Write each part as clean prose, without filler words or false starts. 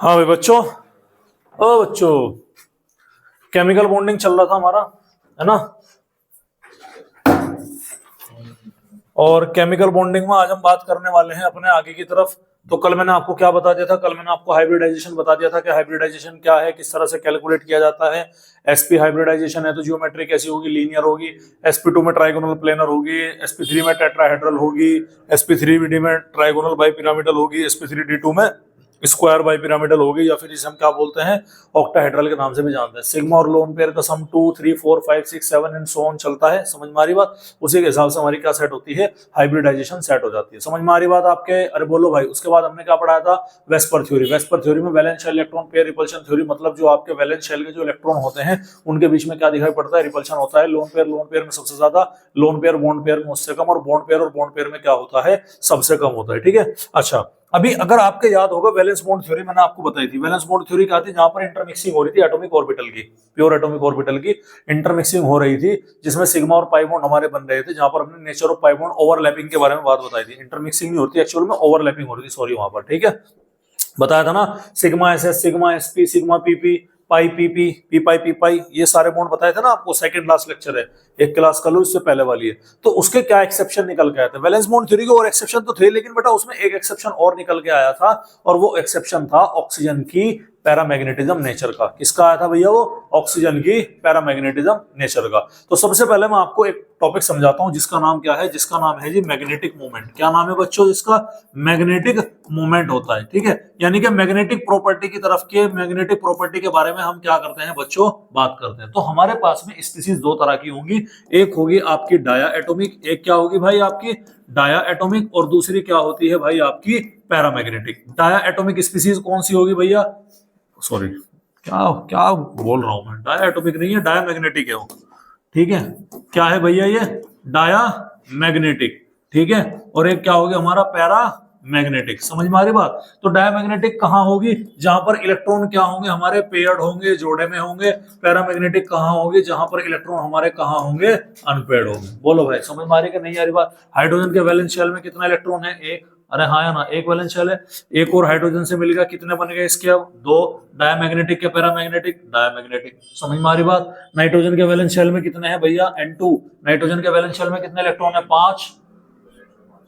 हाँ भाई बच्चों, ओ बच्चों, केमिकल बॉन्डिंग चल रहा था हमारा, है ना। और केमिकल बॉन्डिंग में आज हम बात करने वाले हैं अपने आगे की तरफ। तो कल मैंने आपको क्या बता दिया था? कल मैंने आपको हाइब्रिडाइजेशन बता दिया था कि हाइब्रिडाइजेशन क्या है, किस तरह से कैलकुलेट किया जाता है। एसपी हाइब्रिडाइजेशन है तो जियोमेट्री कैसी होगी? लीनियर होगी। sp2 में ट्राइगोनल प्लेनर होगी, sp3 में टेट्राहेड्रल होगी, sp3d में ट्राइगोनल बाइपिरामिडल होगी, sp3d2 में स्क्वायर बाइपिरामिडल होगी, या फिर इसे हम क्या बोलते हैं, ऑक्टाहेड्रल के नाम से भी जानते हैं। सिग्मा और लोन पेयर का सम 2 3 4 5 6 7 एंड सो ऑन चलता है। समझ में आ रही बात? उसी के हिसाब से हमारी क्या सेट होती है, हाइब्रिडाइजेशन सेट हो जाती है। समझ में आ रही बात आपके? अरे बोलो भाई। उसके बाद हमने क्या पढ़ाया था? VSEPR theory. वेस्पर थ्योरी में valence shell electron pair repulsion theory, मतलब जो आपके वैलेंस शेल के जो इलेक्ट्रॉन होते हैं उनके बीच में क्या दिखाई पड़ता है? रिपल्शन होता है। लोन पेयर में सबसे ज्यादा, लोन पेयर बॉन्ड पेयर में उससे कम, और बॉन्ड पेयर में क्या होता है? सबसे कम होता है। ठीक है। अच्छा, अभी अगर आपके याद होगा वैलेंस बॉन्ड थ्योरी मैंने आपको बताई थी। वैलेंस बॉन्ड थ्योरी क्या थी? जहां पर इंटरमिक्सिंग हो रही थी एटॉमिक ऑर्बिटल की, प्योर एटॉमिक ऑर्बिटल की इंटरमिक्सिंग हो रही थी, जिसमें सिग्मा और पाई बॉन्ड हमारे बन रहे थे। जहां पर हमने nature of pi bond overlapping के बारे में बात बताई थी। इंटरमिक्सिंग नहीं होती एक्चुअल में, ओवरलैपिंग हो रही थी, सॉरी वहां पर। ठीक है, बताया था ना। Sigma SS, sigma SP, sigma PP, pi PP, P pi P pi, ये सारे बॉन्ड बताए थे ना आपको। सेकंड लास्ट लेक्चर है, एक क्लास कर लो, इससे पहले वाली है। तो उसके क्या एक्सेप्शन निकल के आए थे? वैलेंस बॉन्ड थ्योरी के और एक्सेप्शन तो थे, लेकिन बेटा उसमें एक एक्सेप्शन और निकल के आया था, और वो एक्सेप्शन था ऑक्सीजन की पैरामैग्नेटिज्म नेचर का। किसका आया था भैया? वो ऑक्सीजन की पैरामैग्नेटिज्म नेचर का। तो सबसे पहले मैं आपको एक टॉपिक समझाता हूं, जिसका नाम क्या है? जिसका नाम है जी मैग्नेटिक मोमेंट। क्या नाम है बच्चों? जिसका मैग्नेटिक मोमेंट होता है। ठीक है, यानी कि मैग्नेटिक प्रॉपर्टी की तरफ के, मैग्नेटिक प्रॉपर्टी के बारे में हम क्या करते हैं बच्चों? बात करते हैं। तो हमारे पास में स्पीसीज दो तरह की होंगी। एक होगी आपकी डाया एटोमिक, एक क्या होगी भाई आपकी? डाया एटोमिक, और दूसरी क्या होती है भाई आपकी? पैरामैग्नेटिक। डाया एटोमिक स्पीसीज कौन सी होगी भैया? सॉरी, क्या क्या बोल रहा हूं मैं? डाया एटोमिक नहीं है, डाया मैग्नेटिक है वो। ठीक है, क्या है भैया ये? Diamagnetic. ठीक है, और एक क्या होगी हमारा? Paramagnetic. समझ में आ रही बात? तो डायमैग्नेटिक कहां होगी? जहां पर इलेक्ट्रॉन क्या होंगे हमारे? पेयर्ड होंगे, जोड़े में होंगे। पैरामैग्नेटिक कहां होगी? जहां पर इलेक्ट्रॉन हमारे कहां होंगे? अनपेयर्ड होंगे। बोलो भाई, समझ में आ रही कि नहीं आ रही बात? हाइड्रोजन के वैलेंस शेल में कितना इलेक्ट्रॉन है? एक। अरे हाँ या ना, एक वैलेंस शेल है। एक और हाइड्रोजन से मिलेगा, कितने बन गए इसके? अब दो। डायमैग्नेटिक के पैरामैग्नेटिक? डायमैग्नेटिक। समझ में आ रही बात? नाइट्रोजन के वैलेंस शेल में कितने हैं भैया? N2। नाइट्रोजन के वैलेंस शेल में कितने इलेक्ट्रॉन है? 5।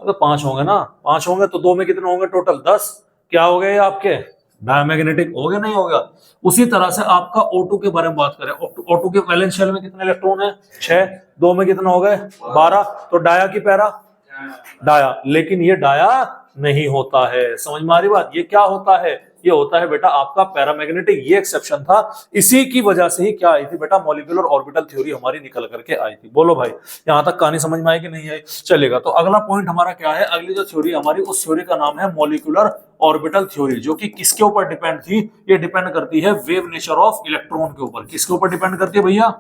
अबे 5 होंगे ना, 5 होंगे तो 2 में कितने होंगे टोटल? 10। क्या हो गए आपके? डायमैग्नेटिक हो गए, नहीं होगा? उसी तरह से आपका O2 के बारे में बात करें। O2 के वैलेंस शेल में कितने इलेक्ट्रॉन है? 6। 2 में कितने हो गए? 12। तो डाया की पैरा? डाया। लेकिन ये डाया नहीं होता है। समझ में आ रही बात? ये क्या होता है? ये होता है बेटा आपका पैरामैग्नेटिक। ये एक्सेप्शन था, इसी की वजह से ही क्या आई थी बेटा? मॉलिक्यूलर ऑर्बिटल थ्योरी हमारी निकल करके आई थी। बोलो भाई, यहां तक कहानी समझ में आई कि नहीं आई? चलेगा। तो अगला पॉइंट हमारा क्या है? अगली जो थ्योरी हमारी, उस थ्योरी का नाम है मॉलिक्यूलर ऑर्बिटल थ्योरी, जो कि किसके ऊपर डिपेंड थी? ये डिपेंड करती है वेव नेचर ऑफ इलेक्ट्रॉन के ऊपर। किसके ऊपर डिपेंड करती है भैया?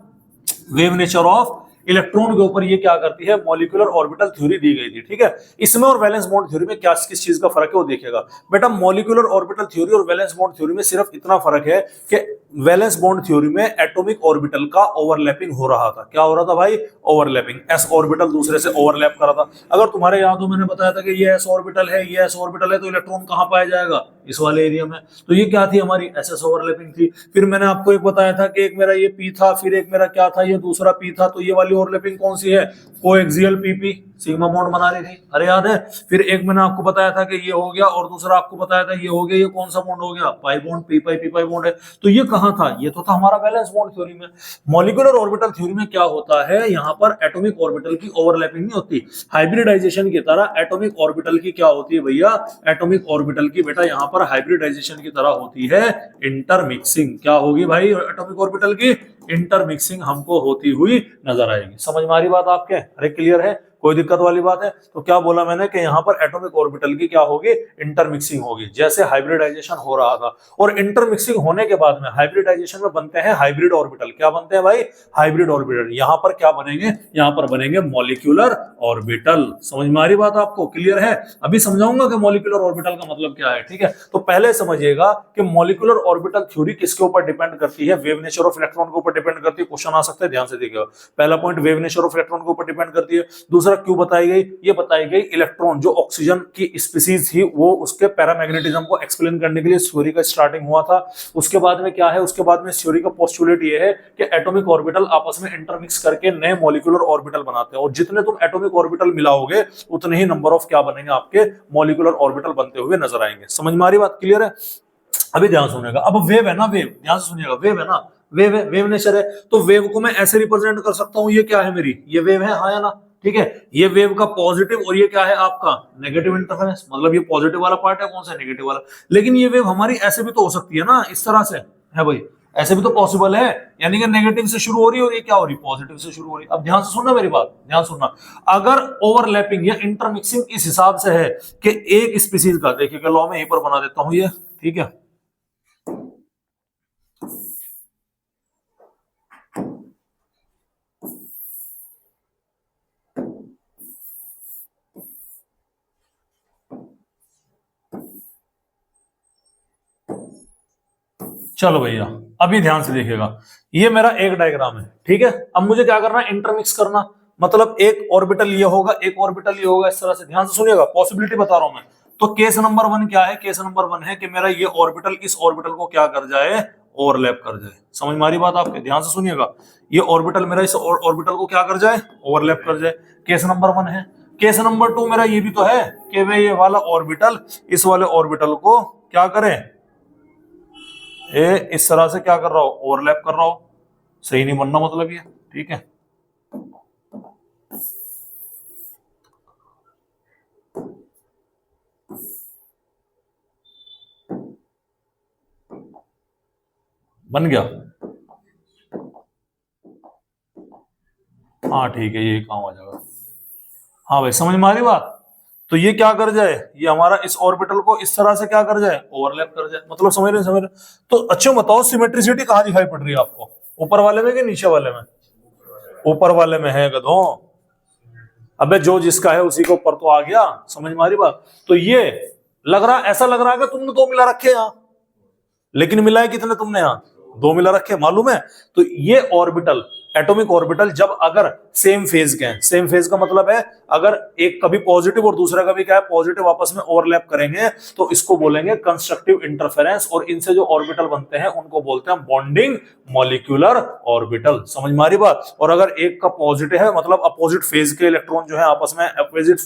वेव नेचर ऑफ इलेक्ट्रॉन के ऊपर ये क्या करती है? मॉलिक्यूलर ऑर्बिटल थ्योरी दी गई थी। ठीक है, इसमें और वैलेंस बॉन्ड थ्योरी में क्या, किस चीज का फर्क है वो देखिएगा बेटा। मॉलिक्यूलर ऑर्बिटल थ्योरी और वैलेंस बॉन्ड थ्योरी में सिर्फ इतना फर्क है कि वैलेंस बॉन्ड थ्योरी में एटॉमिक ऑर्बिटल का ओवरलैपिंग हो रहा था। क्या हो रहा था भाई? ओवरलैपिंग। एस ऑर्बिटल दूसरे से ओवरलैप कर रहा था। अगर तुम्हारे याद हो, मैंने बताया था कि ये एस ऑर्बिटल है, ये एस ऑर्बिटल है, तो इलेक्ट्रॉन कहां पाया जाएगा? इस वाले एरिया में। तो ये क्या थी हमारी? एस एस ओवरलैपिंग थी। फिर मैंने आपको एक बताया था कि एक मेरा ये पी था, फिर एक मेरा क्या था? ये दूसरा पी था। तो ये वाली ओवरलैपिंग कौन सी है? कोएक्सियल पीपी, सिग्मा बॉन्ड बना रही थी। अरे याद है? फिर एक मैंने आपको बताया था कि ये हो गया, और दूसरा आपको बताया था ये हो गया। ये कौन सा बॉन्ड हो गया? Pi bond, P pi bond है। तो ये कहां था? ये तो था हमारा वैलेंस बॉन्ड थ्योरी में। मॉलिक्यूलर ऑर्बिटल थ्योरी में क्या होता है? यहां पर एटॉमिक ऑर्बिटल की ओवरलैपिंग नहीं होती। हाइब्रिडाइजेशन की तरह एटॉमिक ऑर्बिटल की क्या होती है भैया? एटॉमिक ऑर्बिटल की बेटा यहां पर हाइब्रिडाइजेशन की तरह होती है इंटरमिक्सिंग। क्या होगी भाई एटॉमिक ऑर्बिटल की? इंटरमिक्सिंग हमको होती हुई नजर आएगी। समझ में आ रही बात आपके? अरे क्लियर है? कोई दिक्कत वाली बात है? तो क्या बोला मैंने कि यहां पर एटॉमिक ऑर्बिटल की क्या होगी? इंटरमिक्सिंग होगी, जैसे हाइब्रिडाइजेशन हो रहा था। और इंटरमिक्सिंग होने के बाद में हाइब्रिडाइजेशन में बनते हैं हाइब्रिड ऑर्बिटल। क्या बनते हैं भाई? Hybrid orbital. यहां पर क्या बनेंगे? यहां पर बनेंगे मॉलिक्यूलर ऑर्बिटल। समझ में आ रही बात आपको? क्लियर है? अभी समझाऊंगा कि मॉलिक्यूलर ऑर्बिटल का मतलब क्या है। ठीक है, तो पहले समझिएगा कि मॉलिक्यूलर ऑर्बिटल थ्योरी किसके ऊपर डिपेंड करती है? वेव नेचर ऑफ इलेक्ट्रॉन के ऊपर डिपेंड करती है। क्वेश्चन आ सकता है, ध्यान से देखिएगा। पहला point, wave nature of electron के ऊपर डिपेंड करती है। दूसरा क्यों बताई गई? ये बताई गई इलेक्ट्रॉन जो ऑक्सीजन की स्पीसीज थी वो उसके पैरामैग्नेटिज्म को एक्सप्लेन करने के लिए इस थ्योरी का स्टार्टिंग हुआ था। उसके बाद में क्या है, उसके बाद में इस थ्योरी का पोस्टुलेट ये है कि एटॉमिक ऑर्बिटल आपस में इंटरमिक्स करके नए मॉलिक्यूलर ऑर्बिटल बनाते हैं, और जितने तुम एटॉमिक ऑर्बिटल मिलाओगे उतने ही नंबर ऑफ क्या बनेंगे, आपके मॉलिक्यूलर ऑर्बिटल बनते हुए नजर आएंगे। समझ में आ रही बात? क्लियर है? अभी ध्यान सुनिएगा। अब वेव है ना, वेव ध्यान से सुनिएगा, वेव है ना, वेव है, वेव नेचर है, तो वेव को मैं ऐसे रिप्रेजेंट कर सकता हूं, ये क्या है मेरी, ये वेव है, हाँ या ना, ठीक है। ये वेव का पॉजिटिव और ये क्या है आपका नेगेटिव इंटरफेरेंस, मतलब ये पॉजिटिव वाला पार्ट है, कौन सा नेगेटिव वाला। लेकिन ये वेव हमारी ऐसे भी तो हो सकती है ना, इस तरह से है भाई, ऐसे भी तो पॉसिबल है, यानी कि नेगेटिव से शुरू हो रही है और ये क्या हो रही है, पॉजिटिव से शुरू हो रही है। अब ध्यान से सुनना मेरी बात, ध्यान सुनना। अगर ओवरलैपिंग या इंटरमिक्सिंग इस हिसाब से है कि एक स्पीसीज का, देखिए लॉ में यहीं पर बना देता हूं ये, ठीक है, चलो भैया अभी ध्यान से देखिएगा, ये मेरा एक डायग्राम है, ठीक है। अब मुझे क्या करना है, इंटरमिक्स करना, मतलब एक ऑर्बिटल ये होगा, एक ऑर्बिटल ये होगा, इस तरह से। ध्यान से सुनिएगा, पॉसिबिलिटी बता रहा हूं मैं। तो केस नंबर 1 क्या है, केस नंबर 1 है कि मेरा ये ऑर्बिटल इस ऑर्बिटल को क्या कर जाए, ओवरलैप कर जाए। समझ में आ रही बात आपके? ध्यान से सुनिएगा, ये ऑर्बिटल मेरा इस ऑर्बिटल को क्या कर जाए, ओवरलैप कर जाए। केस नंबर 1 है। केस नंबर 2 मेरा ये भी तो है कि वे ये वाला ऑर्बिटल इस वाले ऑर्बिटल को क्या करें, ए इस तरह से क्या कर रहा हो, ओवरलैप कर रहा हो। सही नहीं बनना मतलब ये, ठीक है। बन गया, हाँ ठीक है, ये काम आ जाएगा। हाँ भाई समझ में आ रही बात? तो ये क्या कर जाए, ये हमारा इस ऑर्बिटल को इस तरह से क्या कर जाए, ओवरलैप कर जाए। मतलब समझ रहे, समझ रहे? तो अच्छा बताओ, सिमेट्रिसिटी कहाँ दिखाई पड़ रही है आपको, ऊपर वाले में कि नीचे वाले में? ऊपर वाले में है गधों। अबे जो जिसका है उसी के ऊपर तो आ गया। समझ में आ रही बात? तो ये लग रहा, ऐसा लग रहा है कि तुमने 2 मिला रखे यहां, लेकिन मिलाए कितने तुमने यहां, 2 मिला रखे, मालूम है? तो ये ऑर्बिटल, एटॉमिक ऑर्बिटल जब अगर सेम फेज के हैं, सेम फेज का मतलब है अगर एक कभी पॉजिटिव और दूसरा कभी क्या है पॉजिटिव आपस में ओवरलैप करेंगे तो इसको बोलेंगे कंस्ट्रक्टिव इंटरफेरेंस, और इनसे जो ऑर्बिटल बनते हैं उनको बोलते हैं बॉन्डिंग मॉलिक्यूलर ऑर्बिटल। समझ में आ रही बात? और अगर एक का पॉजिटिव है मतलब अपोजिट फेज के इलेक्ट्रॉन जो है आपस में अपोजिट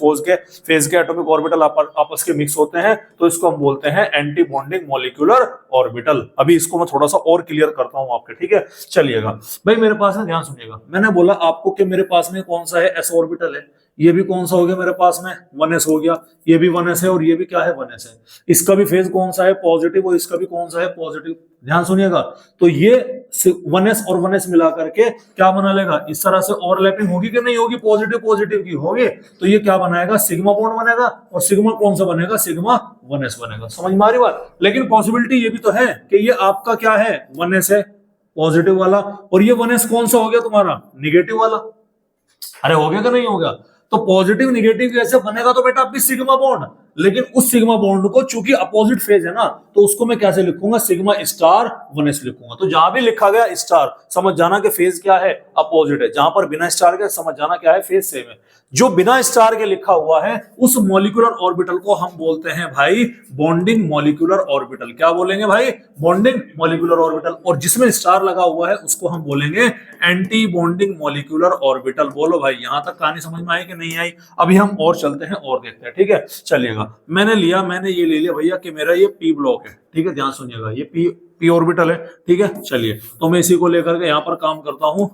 फेज के एटॉमिक ऑर्बिटल आपस के मिक्स होते हैं तो इसको हम बोलते हैं एंटी बॉन्डिंग मॉलिक्यूलर ऑर्बिटल। अभी इसको मैं थोड़ा सा और क्लियर करता हूं आपके, ठीक है। चलिएगा भाई, मेरे पास है, ध्यान सुनिएगा, मैंने बोला आपको कि मेरे पास में कौन सा है, एस ऑर्बिटल है, ये भी कौन सा हो गया मेरे पास में, 1s हो गया, ये भी 1s है और ये भी क्या है, 1s है। इसका भी फेज कौन सा है, पॉजिटिव, और इसका भी कौन सा है, पॉजिटिव। ध्यान सुनिएगा, तो ये 1s और 1s मिला करके क्या बना लेगा, इस तरह से ओवरलैपिंग होगी कि नहीं होगी, पॉजिटिव पॉजिटिव की होगी, तो ये क्या बनाएगा, सिग्मा बॉन्ड बनेगा, और सिग्मा कौन सा बनेगा, सिग्मा 1s बनेगा। समझ में आ रही बात? लेकिन पॉसिबिलिटी ये भी तो है कि ये आपका क्या है, 1s है पॉजिटिव वाला, और ये 1s कौन सा हो गया तुम्हारा, निगेटिव वाला। अरे हो गया कि नहीं हो गया? तो पॉजिटिव निगेटिव कैसे बनेगा, तो बेटा आपकी सिग्मा बॉन्ड, लेकिन उस सिग्मा बॉन्ड को चूंकि अपोजिट फेज है ना तो उसको मैं कैसे लिखूंगा, सिग्मा स्टार 1s लिखूंगा। तो जहां भी लिखा गया स्टार समझ जाना कि फेज क्या है, अपोजिट है, जहां पर बिना स्टार के समझ जाना क्या है, फेज सेम है। जो बिना स्टार के लिखा हुआ है उस मॉलिक्यूलर ऑर्बिटल को हम बोलते हैं भाई बॉन्डिंग मॉलिक्यूलर ऑर्बिटल। क्या बोलेंगे भाई, बॉन्डिंग मॉलिक्यूलर ऑर्बिटल। और जिसमें स्टार लगा हुआ है उसको हम बोलेंगे एंटी बॉन्डिंग मॉलिक्यूलर ऑर्बिटल। बोलो भाई, यहां तक कहानी समझ में आई कि नहीं आई? अभी हम और चलते हैं और देखते हैं, ठीक है। चलिएगा, मैंने ये ले लिया भैया कि मेरा ये पी ब्लॉक है, ठीक है। ध्यान सुनिएगा, ये पी ऑर्बिटल है, ठीक है। चलिए, तो मैं इसी को लेकर के यहां पर काम करता हूं।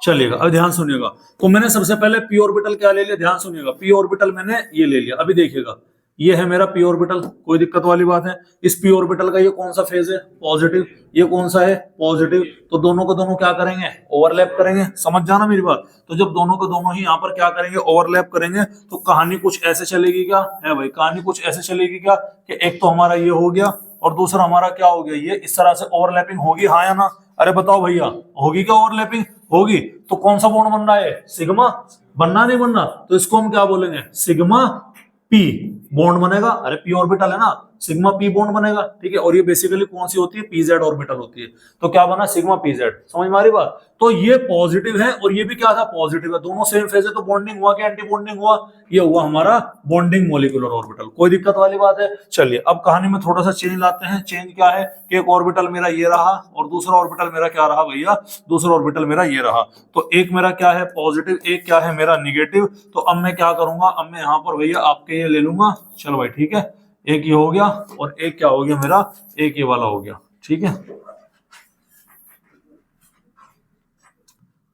चलिएगा, अब ध्यान सुनिएगा, तो मैंने सबसे पहले पी ऑर्बिटल क्या ले लिया, ध्यान सुनिएगा, पी ऑर्बिटल मैंने ये ले लिया। अभी देखिएगा, ये है मेरा पी ऑर्बिटल, कोई दिक्कत वाली बात है? इस पी ऑर्बिटल का ये कौन सा फेज है, पॉजिटिव, ये कौन सा है, पॉजिटिव। तो दोनों को दोनों क्या करेंगे, ओवरलैप करेंगे। समझ जाना मेरी बात? तो जब दोनों को दोनों ही यहाँ पर क्या करेंगे, ओवरलैप करेंगे, तो कहानी कुछ ऐसे चलेगी क्या है भाई, कहानी कुछ ऐसे चलेगी क्या कि एक तो हमारा ये हो गया और दूसरा हमारा क्या हो गया, ये इस तरह से ओवरलैपिंग होगी, हाँ या ना? अरे बताओ भैया, होगी क्या ओवरलैपिंग? होगी। तो कौन सा बॉन्ड बन रहा है, सिग्मा। बनना नहीं बनना, तो इसको हम क्या बोलेंगे, सिग्मा पी बॉन्ड बनेगा। अरे पी ऑर्बिटल है ना, सिग्मा पी बॉन्ड बनेगा, ठीक है। और ये बेसिकली कौन सी होती है, पीजेड ऑर्बिटल होती है। तो क्या बना, सिग्मा पीजेड। समझ में आ रही बात। तो ये पॉजिटिव है और ये भी क्या था, पॉजिटिव है, दोनों सेम फेज है। तो बॉन्डिंग हुआ क्या, एंटी बॉन्डिंग हुआ, ये हुआ हमारा बॉन्डिंग मॉलिक्यूलर ऑर्बिटल। कोई दिक्कत वाली बात है। चलिए अब कहानी में थोड़ा सा चेंज लाते हैं। चेंज क्या है कि एक ऑर्बिटल मेरा ये रहा और दूसरा ऑर्बिटल मेरा क्या रहा भैया, दूसरा ऑर्बिटल मेरा ये रहा। तो एक मेरा क्या है, पॉजिटिव, एक क्या है मेरा निगेटिव। तो अब मैं क्या करूंगा, अब मैं यहाँ पर भैया आपके ये ले लूंगा। चलो भाई ठीक है, एक ये हो गया और एक क्या हो गया मेरा, एक ये वाला हो गया, ठीक है।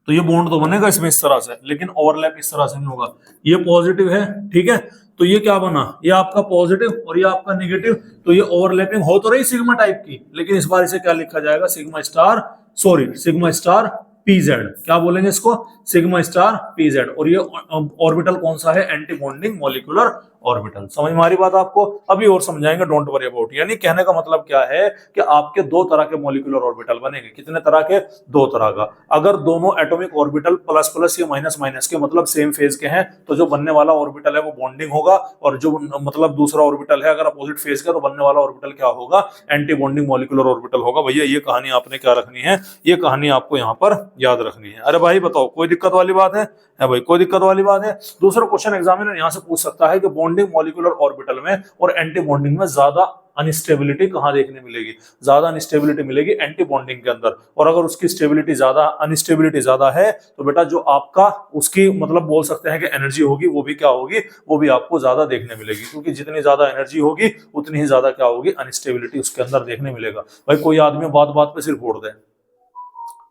तो ये बॉन्ड तो बनेगा इसमें इस तरह से, लेकिन ओवरलैप इस तरह से नहीं होगा। ये पॉजिटिव है, ठीक है। तो ये क्या बना, ये आपका पॉजिटिव और ये आपका निगेटिव। तो ये ओवरलैपिंग हो तो रही सिग्मा टाइप की, लेकिन इस बार इसे क्या लिखा जाएगा, sigma star, sorry sigma star PZ. क्या बोलेंगे इसको, सिग्मा स्टार पीजेड। और ये ऑर्बिटल कौन सा है, एंटी बॉन्डिंग मॉलिक्यूलर ऑर्बिटल। समझ में आ रही बात आपको। अभी और समझाएंगे, डोंट वरी अबाउट। यानी कहने का मतलब क्या है कि आपके दो तरह के मॉलिक्यूलर ऑर्बिटल बनेंगे। कितने तरह के, दो तरह का। अगर दोनों एटॉमिक ऑर्बिटल प्लस प्लस या माइनस माइनस के मतलब सेम फेज के हैं, तो जो बनने वाला ऑर्बिटल है वो बॉन्डिंग होगा। और जो मतलब दूसरा ऑर्बिटल है अगर अपोजिट फेज का, तो बनने वाला ऑर्बिटल क्या होगा, एंटी बॉन्डिंग मॉलिक्यूलर ऑर्बिटल होगा। भैया ये कहानी आपने क्या रखनी है, ये कहानी आपको यहाँ पर याद रखनी है। अरे भाई बताओ, कोई दिक्कत वाली बात है भाई, कोई दिक्कत वाली बात है। दूसरा क्वेश्चन एग्जामिनर यहाँ से पूछ सकता है कि बॉन्डिंग मॉलिक्यूलर ऑर्बिटल में और एंटी बॉन्डिंग में ज्यादा अनस्टेबिलिटी कहां देखने मिलेगी, ज्यादा अनस्टेबिलिटी मिलेगी एंटी बॉन्डिंग के अंदर। और अगर उसकी स्टेबिलिटी ज्यादा, अनस्टेबिलिटी ज्यादा है, तो बेटा जो आपका उसकी मतलब बोल सकते हैं कि एनर्जी होगी, वो भी क्या होगी, वो भी आपको ज्यादा देखने मिलेगी। क्योंकि जितनी ज्यादा एनर्जी होगी उतनी ही ज्यादा क्या होगी, अनस्टेबिलिटी उसके अंदर देखने मिलेगा। भाई कोई आदमी बात बात पे सिर फोड़ दे,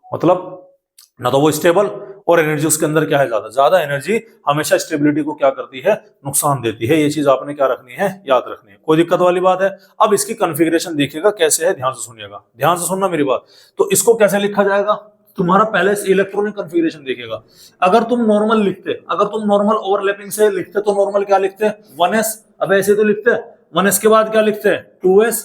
मतलब ना तो वो स्टेबल, और एनर्जी उसके अंदर क्या है, ज्यादा। ज्यादा एनर्जी हमेशा स्टेबिलिटी को क्या करती है, नुकसान देती है। ये चीज आपने क्या रखनी है, याद रखनी है। कोई दिक्कत वाली बात है। अब इसकी कॉन्फ़िगरेशन देखिएगा कैसे है, ध्यान से सुनिएगा, ध्यान से सुनना मेरी बात। तो इसको कैसे लिखा जाएगा, तुम्हारा पहले से इलेक्ट्रॉनिक कॉन्फ़िगरेशन देखिएगा। अगर तुम नॉर्मल लिखते, अगर तुम नॉर्मल ओवरलैपिंग से लिखते, तो नॉर्मल क्या लिखते, 1s। अब ऐसे तो लिखते 1s के बाद क्या लिखते हैं, 2s।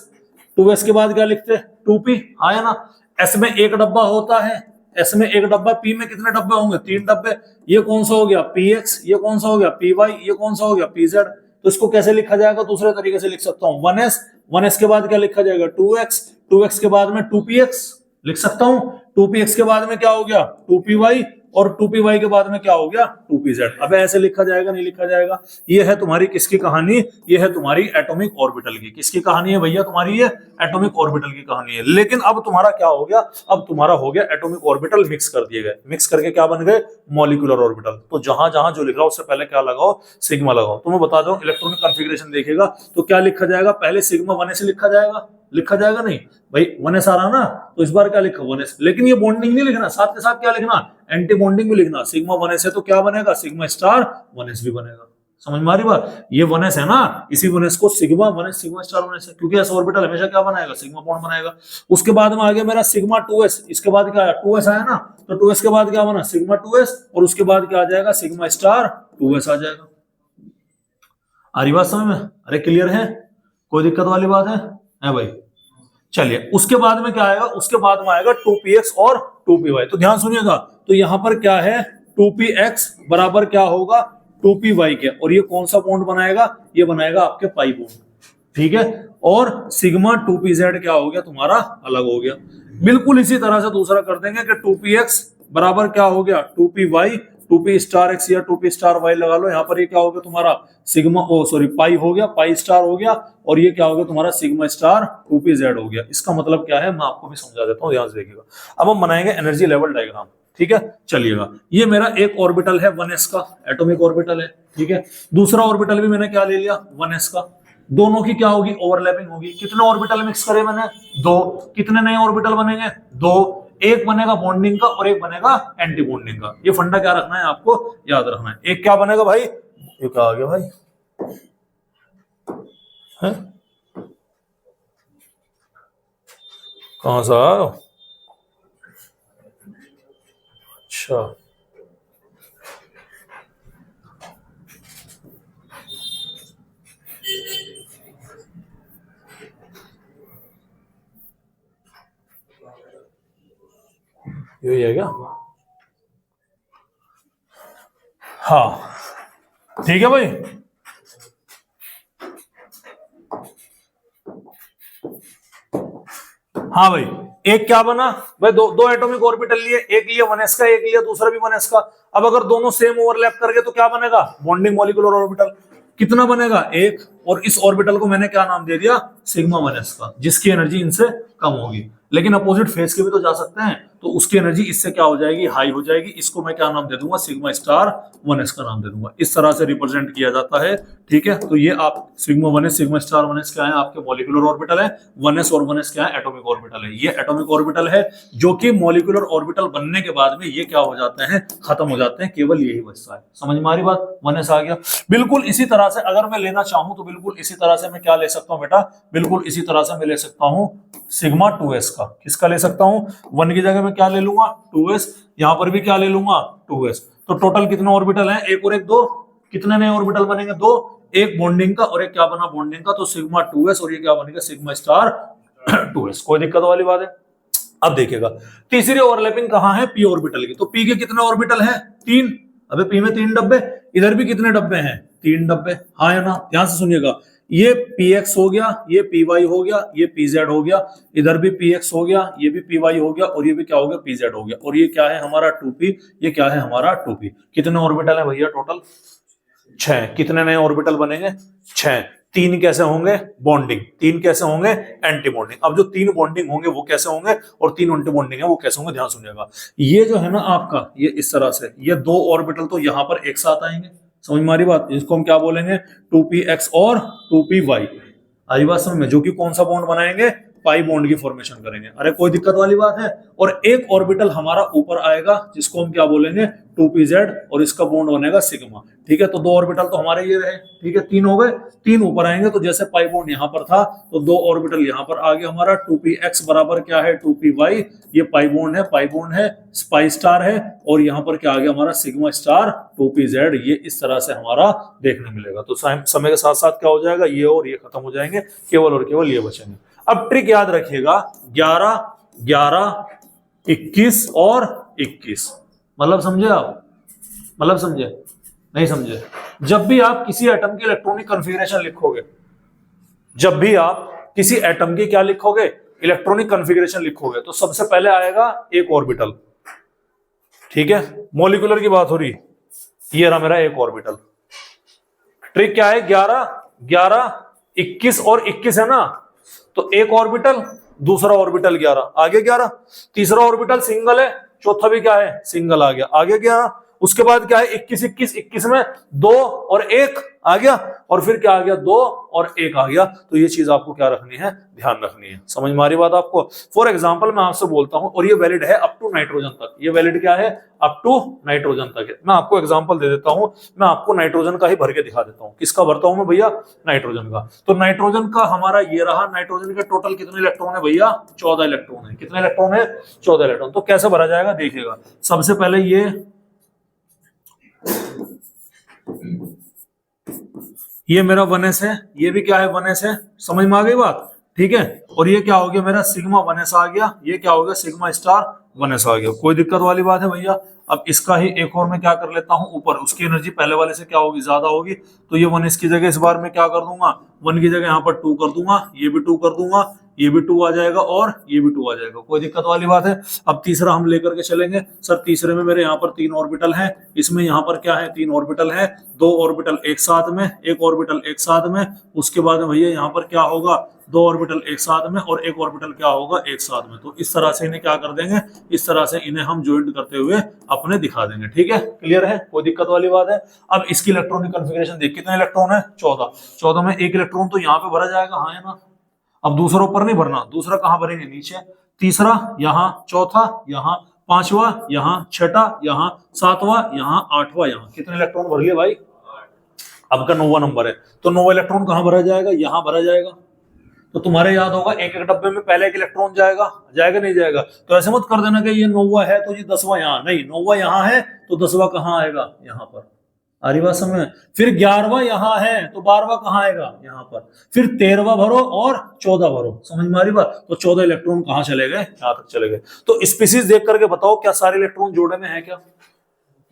2s के बाद क्या लिखते हैं, 2p। आया ना। एस में एक डब्बा होता है, एस में एक डब्बा, पी में कितने डब्बे होंगे, 3 डब्बे। ये कौन सा हो गया, पी एक्स। ये कौन सा हो गया, पी वाई। ये कौन सा हो गया, पी जेड। तो इसको कैसे लिखा जाएगा, दूसरे तरीके से लिख सकता हूं, 1s। 1s के बाद क्या लिखा जाएगा, 2x। 2x के बाद में 2px लिख सकता हूं। 2px के बाद में क्या हो गया, 2py। और 2py के बाद में क्या हो गया, 2pz। अब ऐसे लिखा जाएगा, नहीं लिखा जाएगा। ये है तुम्हारी किसकी कहानी, ये है तुम्हारी एटॉमिक ऑर्बिटल की। किसकी कहानी है भैया, तुम्हारी ये एटॉमिक ऑर्बिटल की कहानी है। लेकिन अब तुम्हारा क्या हो गया, अब तुम्हारा हो गया एटॉमिक ऑर्बिटल मिक्स कर दिए गए, मिक्स करके क्या बन गए, मॉलिक्यूलर ऑर्बिटल। तो जहां जहां जो लिख रहा हूं उससे पहले क्या लगाओ, सिग्मा लगाओ। तो मैं बता दूं, इलेक्ट्रॉनिक कॉन्फ़िगरेशन देखिएगा तो क्या लिखा जाएगा, पहले सिग्मा 1s से लिखा जाएगा, लिखा जाएगा नहीं भाई, 1s आ रहा ना, तो इस बार क्या लिखा, 1s। लेकिन ये बॉन्डिंग नहीं लिखना, साथ के साथ क्या लिखना, एंटी बॉन्डिंग भी लिखना। सिग्मा 1s है तो क्या बनेगा, सिग्मा स्टार 1s भी बनेगा। समझ में आ रही बात। ये 1s है ना, इसी 1s को sigma 1s, sigma star 1s है, क्योंकि एस ऑर्बिटल हमेशा क्या बनाएगा, सिग्मा बॉन्ड बनाएगा। उसके बाद में आ गया मेरा सिग्मा 2s। इसके बाद क्या आया, 2s आया ना, तो 2s के बाद क्या बना, सिग्मा 2s। और उसके बाद क्या आ जाएगा, सिग्मा स्टार 2s आ जाएगा। आ रही बात समझ में, अरे क्लियर है, कोई दिक्कत वाली बात है भाई। चलिए उसके बाद में क्या आएगा, उसके बाद में आएगा 2px और 2py। तो ध्यान सुनिएगा, तो यहां पर क्या है, 2px बराबर क्या होगा, 2py के। और ये कौन सा बॉन्ड बनाएगा, ये बनाएगा आपके पाई बॉन्ड, ठीक है। और सिग्मा 2pz क्या हो गया, तुम्हारा अलग हो गया। बिल्कुल इसी तरह से दूसरा कर देंगे कि 2px बराबर क्या हो गया, 2py। 2p स्टार x या 2p स्टार y लगा लो। यहाँ पर ये क्या हो गया तुम्हारा, सिग्मा, ओ सॉरी, पाई हो गया, पाई स्टार हो गया। और ये क्या हो गया तुम्हारा, सिग्मा स्टार 2pz हो गया। इसका मतलब क्या है, मैं आपको भी समझा देता हूँ, ध्यान से देखिएगा। अब हम बनाएंगे एनर्जी लेवल डायग्राम, ठीक है। चलिएगा, ये मेरा एक ऑर्बिटल है 1s का, एटॉमिक ऑर्बिटल है, ठीक है। दूसरा ऑर्बिटल भी मैंने क्या ले लिया, 1s का। दोनों की क्या होगी, ओवरलैपिंग होगी। कितने ऑर्बिटल मिक्स करे मैंने, 2। कितने नए ऑर्बिटल बनेंगे, 2। एक बनेगा बॉन्डिंग का और एक बनेगा एंटी बॉन्डिंग का। ये फंडा क्या रखना है, आपको याद रखना है। एक क्या बनेगा भाई, ये क्या आ गया भाई, है कहां सा, अच्छा यही है क्या, हाँ ठीक है भाई। हाँ भाई, एक क्या बना भाई, दो एटॉमिक ऑर्बिटल लिए, एक लिया 1s का, एक लिया दूसरा भी 1s का। अब अगर दोनों सेम ओवरलैप कर गए तो क्या बनेगा, बॉन्डिंग मॉलिक्यूलर ऑर्बिटल। कितना बनेगा, एक, और इस ऑर्बिटल को मैंने क्या नाम दे दिया, सिग्मा 1s का, जिसकी एनर्जी इनसे कम होगी। लेकिन अपोजिट फेज के भी तो जा सकते हैं, तो उसकी एनर्जी इससे क्या हो जाएगी, हाई हो जाएगी। इसको मैं क्या नाम दे दूंगा, सिग्मा स्टार 1s का नाम दे दूंगा। इस तरह से रिप्रेजेंट किया जाता है, ठीक है। तो ये आप sigma 1s sigma star 1s क्या है, आपके मॉलिक्यूलर ऑर्बिटल है। 1s और 1s क्या है, एटॉमिक ऑर्बिटल है। ये एटॉमिक ऑर्बिटल है जो कि मॉलिक्यूलर ऑर्बिटल बनने के बाद में ये क्या हो जाते हैं, खत्म हो जाते हैं, केवल यही बचता है। समझ में आ रही बात, 1s आ गया। बिल्कुल इसी तरह से अगर मैं लेना चाहूं तो बिल्कुल इसी तरह से मैं क्या ले सकता हूं बेटा, बिल्कुल इसी तरह से मैं ले सकता हूं सिग्मा 2s का। किसका ले सकता हूं, 1 की जगह मैं क्या ले लूंगा, 2s। यहां पर भी क्या ले लूंगा, 2s। तो टोटल कितने ऑर्बिटल हैं, एक और एक दो, कितने नए ऑर्बिटल बनेंगे, दो, एक बॉन्डिंग का और एक क्या बना, बॉन्डिंग का। तो सिग्मा 2s और ये क्या बनेगा, सिग्मा स्टार 2s। कोई दिक्कत वाली बात है। अब देखिएगा तीसरी ओवरलैपिंग कहां है, p ऑर्बिटल की। तो p के कितने ऑर्बिटल हैं, 3। अबे p में 3 डब्बे, इधर भी कितने डब्बे हैं, 3 डब्बे, हाँ या ना। ध्यान से सुनिएगा, ये px हो गया, ये py हो गया, ये pz हो गया, इधर भी px हो गया, ये भी py हो गया, और ये भी क्या हो गया, pz हो गया। और ये क्या है हमारा 2p, ये क्या है हमारा 2p। कितने ऑर्बिटल है भैया, टोटल 6। कितने नए ऑर्बिटल बनेंगे, 6। 3 कैसे होंगे, बॉन्डिंग, 3 कैसे होंगे, एंटी बॉन्डिंग। अब जो 3 बॉन्डिंग होंगे वो कैसे होंगे, और 3 एंटी बॉन्डिंग है वो कैसे होंगे, ध्यान सुनिएगा। ये जो है ना आपका, ये इस तरह से, ये 2 ऑर्बिटल तो यहां पर एक साथ आएंगे। समझ में आ रही बात, इसको हम क्या बोलेंगे, 2px और 2py। आ रही बात समझ में, जो कि कौन सा बॉन्ड बनाएंगे, पाई बॉन्ड की फॉर्मेशन करेंगे। अरे कोई दिक्कत वाली बात है। और एक ऑर्बिटल हमारा ऊपर आएगा जिसको हम क्या बोलेंगे, 2pz, और इसका बॉन्ड बनेगा सिग्मा। ठीक है, तो 2 ऑर्बिटल तो हमारे ये रहे, ठीक है, 3 हो गए, 3 ऊपर आएंगे। तो जैसे पाई बॉन्ड यहां पर था तो 2 ऑर्बिटल यहां पर आ गया हमारा। 2px बराबर क्या है, 2py, ये पाई बॉन्ड है, पाई बॉन्ड है, पाई स्टार है, और यहां पर क्या आ गया हमारा, सिग्मा स्टार 2pz। ये इस तरह से हमारा देखने मिलेगा। तो समय के साथ साथ क्या हो जाएगा, ये और ये खत्म हो जाएंगे, केवल और केवल ये बचेंगे। अब ट्रिक याद रखिएगा, 11 11 21 और 21। मतलब समझे आप, मतलब समझे, नहीं समझे। जब भी आप किसी एटम की इलेक्ट्रॉनिक कॉन्फ़िगरेशन लिखोगे, जब भी आप किसी एटम की क्या लिखोगे, इलेक्ट्रॉनिक कॉन्फ़िगरेशन लिखोगे, तो सबसे पहले आएगा एक ऑर्बिटल। ठीक है, मॉलिक्यूलर की बात हो रही, ये रहा मेरा एक ऑर्बिटल। ट्रिक क्या है, 11 11 21 और 21 है ना, तो एक ऑर्बिटल, दूसरा ऑर्बिटल 11, आगे 11, तीसरा ऑर्बिटल सिंगल है, चौथा भी क्या है, सिंगल आ गया, आगे 11। उसके बाद क्या है, 21 21 21 में 2 और 1 आ गया, और फिर क्या आ गया, 2 और 1 आ गया। तो ये चीज आपको क्या रखनी है, ध्यान रखनी है। समझ में आ रही बात आपको। फॉर एग्जांपल मैं आपसे बोलता हूं, और ये वैलिड है अप टू नाइट्रोजन तक। ये वैलिड क्या है, अप टू नाइट्रोजन तक है। मैं आपको एग्जांपल दे देता हूं, मैं आपको नाइट्रोजन का ही भर के दिखा देता हूं। किसका भरता हूं मैं भैया, नाइट्रोजन का। तो नाइट्रोजन का हमारा ये रहा, नाइट्रोजन के टोटल कितने इलेक्ट्रॉन है भैया, 14 इलेक्ट्रॉन है। कितने इलेक्ट्रॉन है, 14 इलेक्ट्रॉन। तो कैसे भरा जाएगा देखिएगा। सबसे पहले ये मेरा 1s है, ये भी क्या है, 1s है। समझ में आ गई बात, ठीक है। और ये क्या हो गया मेरा, सिग्मा 1s आ गया। ये क्या हो गया, सिग्मा स्टार 1s आ गया। कोई दिक्कत वाली बात है भैया। अब इसका ही एक और मैं क्या कर लेता हूं, ऊपर उसकी एनर्जी पहले वाले से क्या होगी, ज्यादा होगी। तो ये 1s की जगह इस बार मैं क्या कर दूंगा, 1 की जगह यहाँ पर 2 कर दूंगा, ये भी 2 कर दूंगा, ये भी 2 आ जाएगा, और ये भी 2 आ जाएगा। कोई दिक्कत वाली बात है। अब तीसरा हम लेकर के चलेंगे। सर तीसरे में मेरे यहाँ पर 3 ऑर्बिटल हैं, इसमें यहाँ पर क्या है, 3 ऑर्बिटल है, 2 ऑर्बिटल एक साथ में, एक ऑर्बिटल एक साथ में। उसके बाद में भैया यहाँ पर क्या होगा, 2 ऑर्बिटल एक साथ में, और एक ऑर्बिटल क्या होगा, एक साथ में। तो इस तरह से इन्हें क्या कर देंगे, इस तरह से इन्हें हम ज्वाइंट करते हुए अपने दिखा देंगे। ठीक है, क्लियर है, कोई दिक्कत वाली बात है। अब इसकी इलेक्ट्रॉनिक कॉन्फ़िगरेशन देख, कितने इलेक्ट्रॉन है, 14। 14 में एक इलेक्ट्रॉन तो यहाँ पे भरा जाएगा, हाँ है ना। अब दूसरा ऊपर नहीं भरना, दूसरा कहां भरेंगे, नीचे। तीसरा यहाँ, चौथा यहाँ, पांचवा यहाँ, छठा यहाँ, सातवां यहाँ, आठवां यहाँ। कितने इलेक्ट्रॉन भर लिए भाई, अब का 9वां नंबर है। तो 9वां इलेक्ट्रॉन कहां भरा जाएगा, यहाँ भरा जाएगा। तो तुम्हारे याद होगा, एक एक डब्बे में पहले एक इलेक्ट्रॉन जाएगा, जाएगा नहीं जाएगा। तो ऐसे मत कर देना कि ये 9वां है तो ये 10वां यहाँ, नहीं, 9वां यहाँ है तो 10वां कहाँ आएगा, यहाँ पर। आ रही बात समझ। फिर 11वां यहाँ है तो 12वां कहाँ आएगा, यहाँ पर। फिर 13वां भरो और 14 भरो। समझ में आ रही बात। तो 14 इलेक्ट्रॉन कहाँ चले गए, यहाँ तक चले गए। तो स्पीसीज देख करके बताओ क्या सारे इलेक्ट्रॉन जोड़े में है क्या,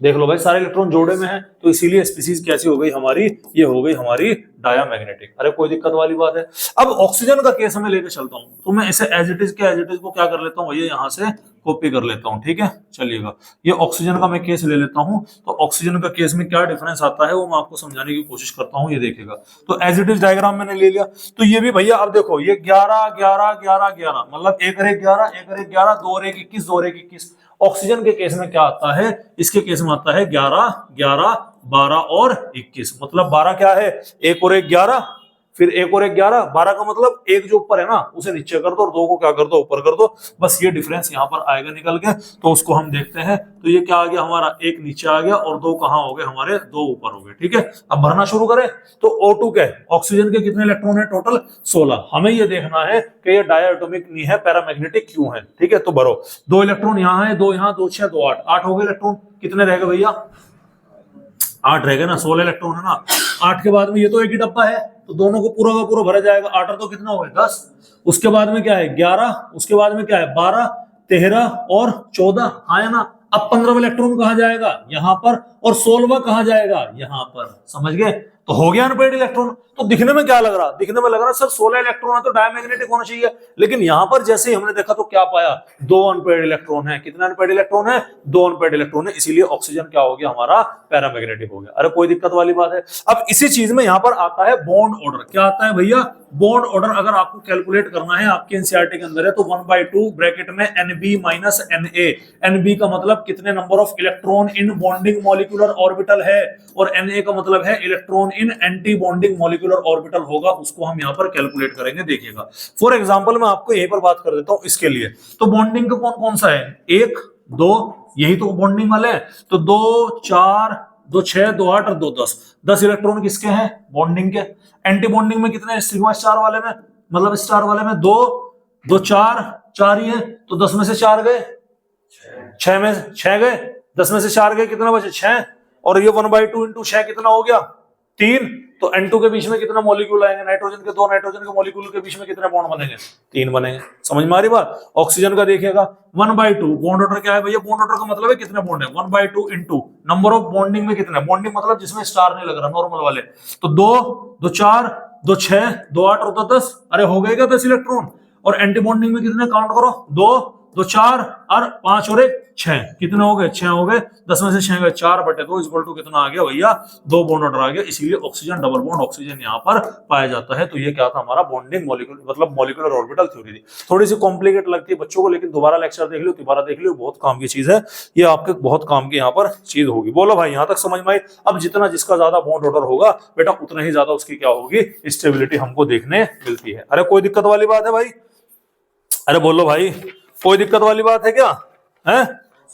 देख लो भाई सारे इलेक्ट्रॉन जोड़े में है, तो इसीलिए स्पीसीज कैसी हो गई हमारी, ये हो गई हमारी डायामैग्नेटिक। अरे कोई दिक्कत वाली बात है। अब ऑक्सीजन का केस में लेके चलता हूं, तो मैं इसे एज इट इज के एज इट इज को क्या कर लेता हूँ भैया, यहाँ से कॉपी कर लेता हूँ, ठीक है। चलिएगा, ये ऑक्सीजन का मैं केस ले लेता हूँ, तो ऑक्सीजन का केस में क्या डिफरेंस आता है वो मैं आपको समझाने की कोशिश करता हूँ। ये देखिएगा, तो एज इट इज डायग्राम मैंने ले लिया, तो ये भी भैया अब देखो, ये 11 11 11 11 मतलब 1 और 1 11, 1 और 1 11, 2 और 1 21, 2 और 1 21। ऑक्सीजन के केस में क्या आता है, इसके केस में आता है 11 11 12 और 21। मतलब 12 क्या है, 1 और 1 11, फिर 1 और 1 11, 12 का मतलब एक जो ऊपर है ना उसे नीचे कर दो और 2 को क्या कर दो, ऊपर कर दो। बस ये डिफरेंस यहाँ पर आएगा निकल के, तो उसको हम देखते हैं। तो ये क्या आ गया हमारा, 1 नीचे आ गया और 2 कहाँ हो गए हमारे, 2 ऊपर हो गए, ठीक है। अब भरना शुरू करें, तो O2 के ऑक्सीजन के कितने इलेक्ट्रॉन है, टोटल 16। हमें ये देखना है कि ये डायटोमिक नहीं है, पैरामैग्नेटिक क्यों है, ठीक है। तो भरो, 2 इलेक्ट्रॉन यहाँ है, 2 यहाँ, 2 6 2 8, 8 हो गए इलेक्ट्रॉन। कितने रह गए भैया, 8 रह गए ना, 16 इलेक्ट्रॉन है ना। 8 के बाद में ये तो एक ही डब्बा है, तो दोनों को पूरा का पूरा भरा जाएगा। 8 तो कितना हो गए 10, उसके बाद में क्या है 11, उसके बाद में क्या है 12 13 और 14 आया ना। अब 15वां इलेक्ट्रॉन कहाँ जाएगा, यहाँ पर, और 16वां कहाँ जाएगा, यहाँ पर। समझ गए, तो हो गया अनपेयर्ड इलेक्ट्रॉन। तो दिखने में क्या लग रहा, दिखने में लग रहा सर 16 इलेक्ट्रॉन है तो डायमैग्नेटिक होना चाहिए, लेकिन यहां पर जैसे ही हमने देखा तो क्या पाया, 2 अनपेयर्ड इलेक्ट्रॉन है। कितने अनपेयर्ड इलेक्ट्रॉन है, 2 अनपेयर्ड इलेक्ट्रॉन है, इसीलिए ऑक्सीजन क्या हो गया हमारा, पैरामैग्नेटिक हो गया। अरे कोई दिक्कत वाली बात है। अब इसी चीज में यहां पर आता है बॉन्ड ऑर्डर। क्या आता है भैया, बॉन्ड ऑर्डर। अगर आपको कैलकुलेट करना है, आपके एनसीईआरटी के अंदर है, तो 1/2 ब्रैकेट में NB माइनस NA। NB का मतलब कितने number of electron in bonding molecular orbital है, और Na का मतलब है electron in anti bonding molecular orbital होगा, उसको हम यहाँ पर कैलकुलेट करेंगे। देखिएगा, फॉर एग्जांपल मैं आपको यहीं पर बात कर देता हूं इसके लिए। तो बॉन्डिंग का कौन कौन सा है, 1 2, यही तो बॉन्डिंग वाले है। तो 2 4 2 6 2 8 और 2 10, 10 इलेक्ट्रॉन किसके हैं, बॉन्डिंग के। एंटी बॉन्डिंग में कितने, सिग्मा स्टार वाले में, मतलब स्टार वाले में 2 2 4 4 ही है, तो 10 में से 4 गए, 6 में 6 गए, 10 में से 4 गए, कितना बचे 6, और ये 1/2 इंटू 6 कितना हो गया 3। तो N2 के बीच में कितना मॉलिक्यूल आएंगे, नाइट्रोजन के 2 नाइट्रोजन के मॉलिक्यूल के बीच में कितने बॉन्ड बनेंगे, 3 बनेंगे। समझ में आ रही बात। ऑक्सीजन का देखिएगा 1/2 बॉन्ड ऑर्डर क्या है भैया, बॉन्ड ऑर्डर का मतलब है कितने बॉन्ड है, 1/2 इंटू नंबर ऑफ बॉन्डिंग में कितना, बॉन्डिंग मतलब जिसमें स्टार नहीं लग रहा, नॉर्मल वाले। तो 2 2 4 2 6 2 8 और 2 10, अरे हो गए क्या 10 इलेक्ट्रॉन। और एंटी बॉन्डिंग में कितने, काउंट करो, 2 2 4 और 5 और 1 6, कितने हो गए 6 हो गए, 10 में से 6 गए, 4/2 इक्वल टू कितना आ गया भैया, 2 बॉन्ड ऑर्डर आ गया। इसीलिए ऑक्सीजन डबल बॉन्ड ऑक्सीजन यहाँ पर पाया जाता है। तो ये क्या था हमारा बॉन्डिंग मॉलिक्यूल, मतलब मॉलिक्यूलर ऑर्बिटल थ्योरी थी। थोड़ी सी कॉम्प्लिकेट लगती है बच्चों को, लेकिन दोबारा लेक्चर देख लो, दोबारा देख लो, बहुत काम की चीज है ये, आपके बहुत काम की यहाँ पर चीज होगी। बोलो भाई यहाँ तक समझ में आई। अब जितना जिसका ज्यादा बॉन्ड ऑर्डर होगा बेटा, उतना ही ज्यादा उसकी क्या होगी, स्टेबिलिटी हमको देखने मिलती है। अरे कोई दिक्कत वाली बात है भाई, अरे बोलो भाई, कोई दिक्कत वाली बात है क्या है।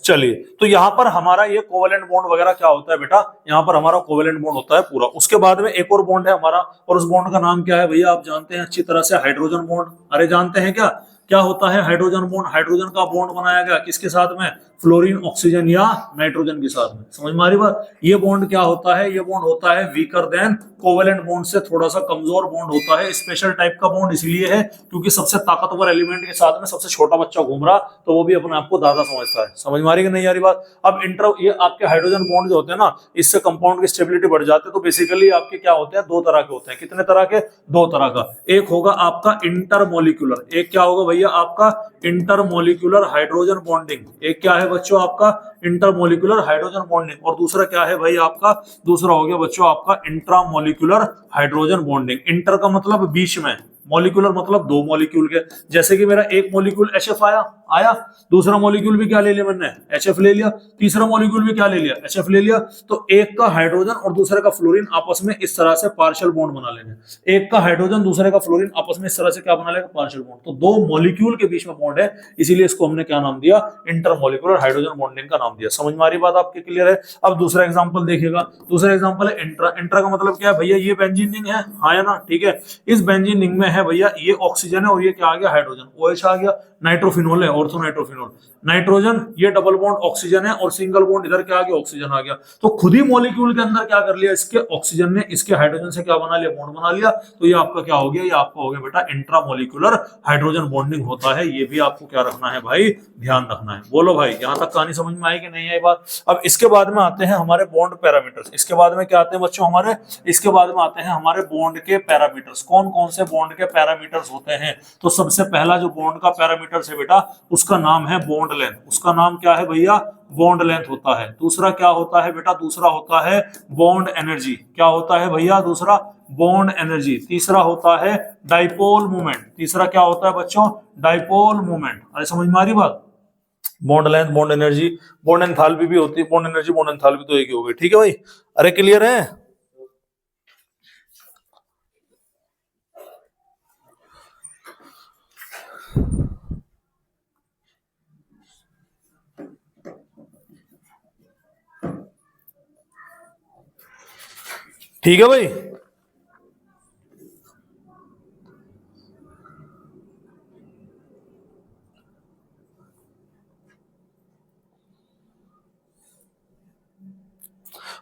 चलिए, तो यहाँ पर हमारा ये कोवेलेंट बॉन्ड वगैरह क्या होता है बेटा, यहाँ पर हमारा कोवेलेंट बॉन्ड होता है पूरा। उसके बाद में एक और बॉन्ड है हमारा, और उस बॉन्ड का नाम क्या है भैया, आप जानते हैं अच्छी तरह से, हाइड्रोजन बॉन्ड। अरे जानते हैं क्या, क्या होता है हाइड्रोजन बॉन्ड। हाइड्रोजन का बॉन्ड बनाया गया किसके साथ में, फ्लोरीन ऑक्सीजन या नाइट्रोजन के साथ में। समझ में आ रही बात। ये बॉन्ड क्या होता है, ये बॉन्ड होता है वीकर देन कोवेलेंट बॉन्ड से थोड़ा सा कमजोर बॉन्ड होता है। स्पेशल टाइप का बॉन्ड इसलिए है क्योंकि सबसे ताकतवर एलिमेंट के साथ में सबसे छोटा बच्चा घूम रहा, तो वो भी अपने आप को दादा समझता है। समझ में आ रही कि नहीं आ रही बात। अब ये आपके हाइड्रोजन बॉन्ड जो होते हैं ना, इससे कंपाउंड की स्टेबिलिटी बढ़ जाती है। तो बेसिकली आपके क्या होते हैं, 2 तरह के होते हैं। कितने तरह के, 2 तरह का। एक होगा आपका इंटरमोलिक्यूलर, एक क्या होगा भैया आपका इंटरमोलिक्यूलर हाइड्रोजन बॉन्डिंग। एक क्या है बच्चों आपका इंटरमोलिक्यूलर हाइड्रोजन बॉन्डिंग, और दूसरा क्या है भाई आपका, दूसरा हो गया बच्चों आपका इंट्रामोलिक्यूलर हाइड्रोजन बॉन्डिंग। इंटर का मतलब बीच में, मॉलिक्यूलर मतलब 2 मॉलिक्यूल के। जैसे कि मेरा एक मॉलिक्यूल HF आया, दूसरा मॉलिक्यूल भी क्या ले लिया मैंने, HF ले लिया, तीसरा मॉलिक्यूल भी क्या ले लिया, HF ले लिया। तो एक का हाइड्रोजन और दूसरे का फ्लोरीन आपस में इस तरह से पार्शियल बॉन्ड बना लेंगे। एक का हाइड्रोजन दूसरे का फ्लोरीन आपस में इस तरह से क्या बना लेगा, पार्शियल बॉन्ड। तो 2 मॉलिक्यूल के बीच में बॉन्ड है, इसीलिए इसको हमने क्या नाम दिया, इंटरमोलिक्यूलर हाइड्रोजन बॉन्डिंग का नाम दिया। समझ में आ रही बात आपके, क्लियर है। अब दूसरा एग्जांपल देखिएगा, दूसरा एग्जांपल है इंट्रा। इंट्रा का मतलब क्या है भैया, ये बेंजीन रिंग है, हाँ या ना, ठीक है। इस बेंजीन रिंग में है भैया ये ऑक्सीजन है, और ये क्या आ गया हाइड्रोजन, OH आ गया, नाइट्रोफिनोल है, ऑर्थो नाइट्रोफिनोल। नाइट्रोजन ये डबल बॉन्ड ऑक्सीजन है और सिंगल बॉन्ड इधर क्या आ गया, ऑक्सीजन आ गया। तो खुद ही मॉलिक्यूल के अंदर क्या कर लिया, इसके ऑक्सीजन ने इसके हाइड्रोजन से क्या बना लिया, बॉन्ड बना लिया। तो ये आपका क्या हो गया, ये आपका हो गया बेटा इंट्रामोलिकुलर हाइड्रोजन बॉन्डिंग होता है। ये भी आपको क्या रखना है भाई, ध्यान रखना है। बोलो भाई, यहां तक कहानी समझ में आई कि नहीं आई बात। अब इसके बाद में आते हैं हमारे बॉन्ड पैरामीटर्स। इसके बाद में क्या आते हैं बच्चों हमारे, इसके बाद में आते हैं हमारे बॉन्ड के पैरामीटर्स। कौन कौन से बॉन्ड के पैरामीटर्स होते हैं? तो सबसे पहला जो बॉन्ड का पैरामीटर्स है बेटा, उसका नाम है बॉन्ड लेंथ। उसका नाम क्या है भैया, बॉन्ड लेंथ होता है। दूसरा क्या होता है बेटा, दूसरा होता है बॉन्ड एनर्जी। क्या होता है भैया, दूसरा बॉन्ड एनर्जी। तीसरा होता है डाइपोल मोमेंट। तीसरा क्या होता है बच्चों, डाइपोल मोमेंट। अरे समझ में आ रही बात। Bond length, bond energy, bond enthalpy भी होती है। बॉन्ड एनर्जी, बॉन्ड एंथैल्पी तो एक ही हो गई। ठीक है भाई, अरे क्लियर है। ठीक है भाई।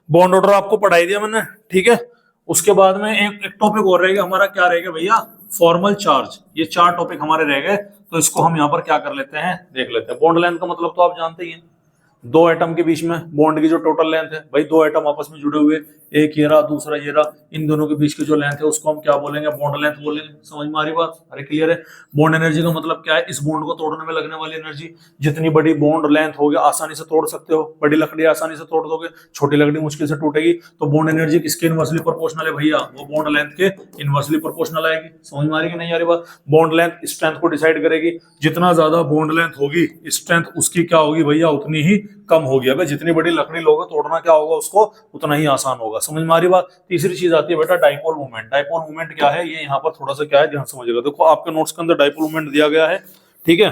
बॉन्ड ऑर्डर आपको पढ़ाई दिया मैंने, ठीक है। उसके बाद में एक टॉपिक और रहेगा हमारा, क्या रहेगा भैया, फॉर्मल चार्ज। ये 4 टॉपिक हमारे रह गए, तो इसको हम यहाँ पर क्या कर लेते हैं, देख लेते हैं। बॉन्ड लेंथ का मतलब तो आप जानते ही हैं, 2 एटम के बीच में बॉन्ड की जो टोटल लेंथ है भाई, 2 एटम आपस में जुड़े हुए, एक ये रहा दूसरा ये रहा, इन दोनों के बीच की जो लेंथ है उसको हम क्या बोलेंगे, बॉन्ड लेंथ बोलेंगे। समझ में आ रही बात, अरे क्लियर है। बॉन्ड एनर्जी का मतलब क्या है, इस बॉन्ड को तोड़ने में लगने वाली एनर्जी। जितनी बड़ी बॉन्ड लेंथ होगी आसानी से तोड़ सकते हो, बड़ी लकड़ी आसानी से तोड़ दोगे, छोटी लकड़ी मुश्किल से टूटेगी। तो बॉन्ड एनर्जी किसके इनवर्सली प्रोपोर्शनल है भैया, वो बॉन्ड लेंथ के इनवर्सली प्रोपोर्शनल आएगी। समझ में आ रही कि नहीं आ रही बात। बॉन्ड लेंथ स्ट्रेंथ को डिसाइड करेगी। जितना ज्यादा बॉन्ड लेंथ होगी, स्ट्रेंथ उसकी क्या होगी भैया, उतनी ही कम होगी। अगर जितनी बड़ी लकड़ी लोगे, तोड़ना क्या होगा उसको, उतना ही आसान होगा। समझ में आ रही बात। तीसरी चीज आती है बेटा डाइपोल मूवमेंट। डाइपोल मूवमेंट क्या है, ये यहाँ पर थोड़ा सा क्या है ध्यान समझिएगा। देखो आपके नोट्स के अंदर डाइपोल मूवमेंट दिया गया है, ठीक है।